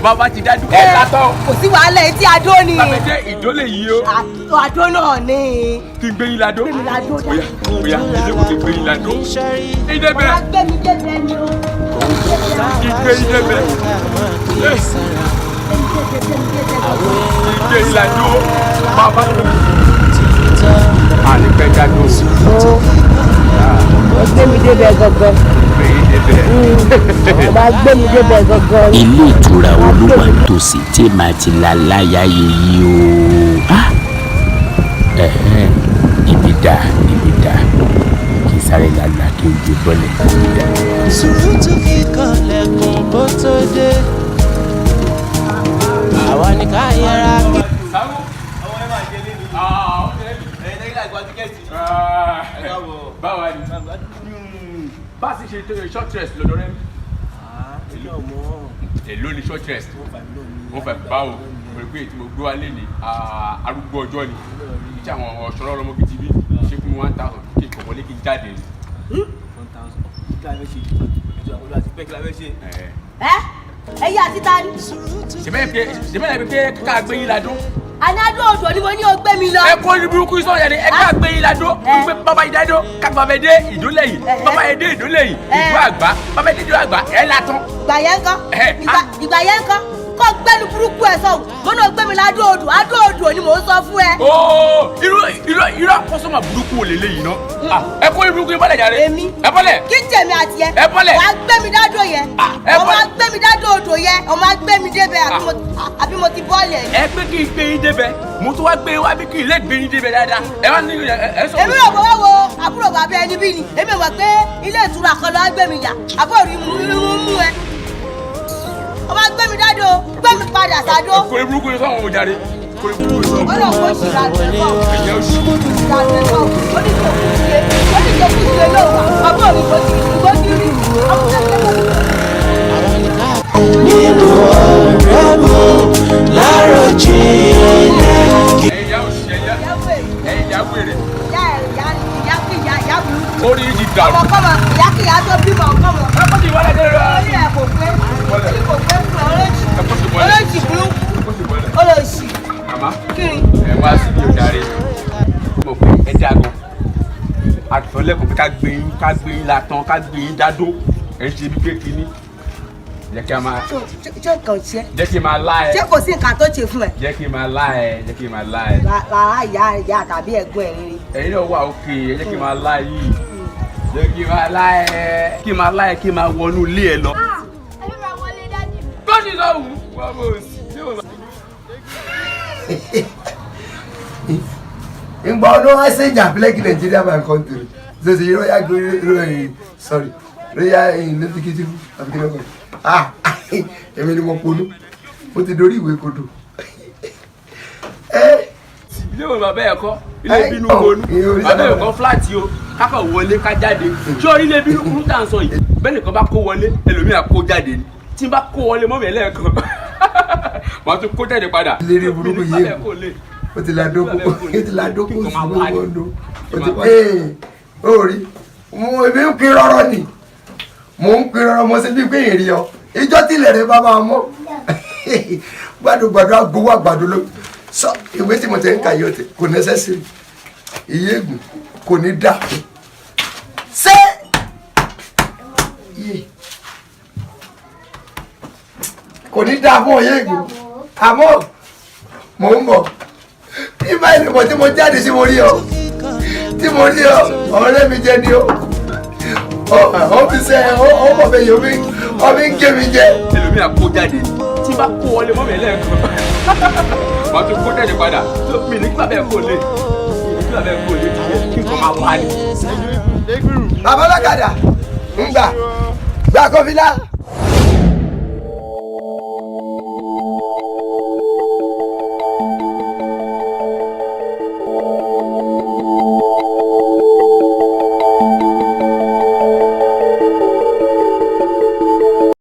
bàbá ti dájú ẹ látọ̀. kò sí wàhálà etí adó ni. bàbẹ̀dẹ̀ ìdólè yìí o. adó náà ni. kí n gbé yín ládó. gbé mi ládó dá. bóyá ilé kò kí n gbé yín ládó. ìdẹ́bẹ̀. ọ̀la gbé mi débẹ̀ ni o. kí n gbé yín débẹ̀. ìgbé yín ládó. bàbá tó. ànípẹ́ dájú. ó gbé mi débẹ̀ gangan. ọba gbé mi débẹ̀ gangan. ilé ìtura Olúwàtòsí tí màá ti la láyà yìí o. ibi dá kì í sáré lálá kí ojú bọ́lẹ̀ ibi dá. sùúrùtù kíkan lẹ́kùn bó tó dé àwa ni ká yẹra kí. báwa ni bá a sì ṣe short rest lọ́dọ̀ rẹ̀ èló ni short rest wọ́n fẹ́ báwo mo gbé tí mo gbé wá lẹ́ni arúgbó ọjọ́ ni kí àwọn ọ̀ṣọ́rọ̀ ọlọ́mọ bíi ti bí ṣe fún mi 1000 kí n kọ̀ wọlé kí n jáde ni. 1000 ẹyẹ àti tani. ṣèbẹ́yẹ pé ká gbé yín ládùn. anádó odò ni mo ní o gbé mi lọ. ẹ kó ní burúkú sọ yẹn ni ẹ ká gbé yín ládùn gbé bàbá yìí dádó kágbà bẹ dé ìdólẹ̀ yìí bàbá yẹn dé ìdólẹ̀ yìí ìdó àgbà bàbá yẹn dé ìdó àgbà ẹ látàn. ìgbà yẹn ń kọ́ ìgbà yẹn ń kọ́ kọ́ gbẹ́nu burúkú ẹ̀ sọ̀hún mo náà gbé mi ládó odò ni mò ń sọ fún ẹ. ooo irú àkọsọ́mà burúkú ò lè léyìí ná ẹ kó ní burúkú yín bọ́lẹ̀ jàre. èmi ẹ bọ́lẹ̀. kí tèmi àti ẹ. ẹ bọ́lẹ̀. wàá gbé mi dádó yẹn ọmọ gbé mi dádó odò yẹn ọmọ gbé mi débẹ̀ àbí mo ti bọ́ọ̀lẹ̀. ẹ pé kí n gbé yín débẹ̀ mo tún wá gbé wá bí kí n lè gbé yín débẹ̀ dáadáa ẹ wá ní ẹ sọ. èmi ò bọ́wọ́ wo àbúrò bàbá ẹni bí ni èmi mọ̀ pé ilé ìtura kan lọ́ọ́ gbé mi yà àbúrò rí mú ẹ ọmọ gbé mi dádó gbé mi padà sádó. kò ní burúkú yín sọ̀rọ̀ òjàre kò ní burúkú yín sọ̀rọ̀. ọ̀rọ̀ kò sí ìlànà ẹ̀kọ́ ẹ̀yẹ oṣù. ìlànà ẹ̀kọ́ oníṣòkùnṣe lóòwà àbúrò mi kò sí rí nínú ọ̀rẹ́ mi láròjì ilẹ̀. ẹ̀yà oṣù ẹ̀yà wèrè. ìyá burúkú. orí yìí ti dàrú. ọmọkọ́mọ ìyá tó bímọ ọkọ́mọ. ẹ kó sì wọlé dé rẹ. orí ẹ̀ kò pé kò pé fún ọlọ́jì burúkú olóòṣì. màmá kiri. ẹ wá sí ní òjàre mo pé ẹ dágọ àtúntò pé ká gbé yín látàn ká gbé yín dádó ẹ ń ṣe bí pé kíní jẹ́ kí a máa. ṣé kàn ṣe. jẹ́ kí n máa lá ẹ. ṣé kò sí nǹkan tó ṣe fún ẹ. jẹ́ kí n máa lá ẹ jẹ́ kí n máa lá ẹ. rárá ìyá tàbí ẹ̀gbọ́n ẹ̀ rere. ẹ̀yin náà wà òkè ẹ jẹ́ kí n máa lá yìí jẹ́ kí n máa lá ẹ kí n máa lá ẹ kí n máa wọnú ilé ẹ lọ. ẹbí máa wọlé dájú. tó ṣì sọ wù wá bó o sì. ìgbà ọdún wá sí ìjà pílẹ́kì Nigeria by country so ṣe royal sorry royal notification application èmi ni mo ponú mo ti dorí ìwé kodò. ilé ìwé bàbá ẹ̀ kọ́ ilé bínú wọnú bàbá ẹ̀ kọ́ fúláàtì o kákọ̀ wọlé ká jáde ṣé orí ilé bínú kúrú tá à ń sọ yìí bẹ́ẹ̀ nìkan bá kó wọlé ẹlòmíà kó jáde ni tí n bá kó wọlé mọ́mí ẹ̀ lẹ́ẹ̀kan màá tún kó jáde padà. lérí burúkú yé o ti la dókó sí gbogbo ọdún o rí mo ebi ń pin rọrọ ni mo ń pin rọrọ mo ṣe bí pé ìrìn ọ ìjọ tilẹ̀ rẹ bá máa mọ́ gbàdúgbàdú agbowó àgbàdo ló sọ ìwé tí mo ti ń kà yìí ọtí kò nẹ́sẹ̀sì iye ègùn kò ní dà ṣé kò ní dà fún iye ègùn àmọ́ mò ń bọ̀ ìbá ìlúmọ̀ tí mo jáde sí mo rí ọ ọ̀rẹ́ mi jẹ ni ó ọ fi sẹ ọ mọ̀ bẹ́ẹ̀ yóò fi ń gé mi jẹ. ẹlòmíà kó jáde tí bá kó wọlé mọ́mí ẹ̀ lẹ́ẹ̀kan màá tún kó jáde padà mi nígbà bẹ́ẹ̀ kó lè kí n kò máa wá ní. bàbá ọlọ́kadà ń gbà kọfílà.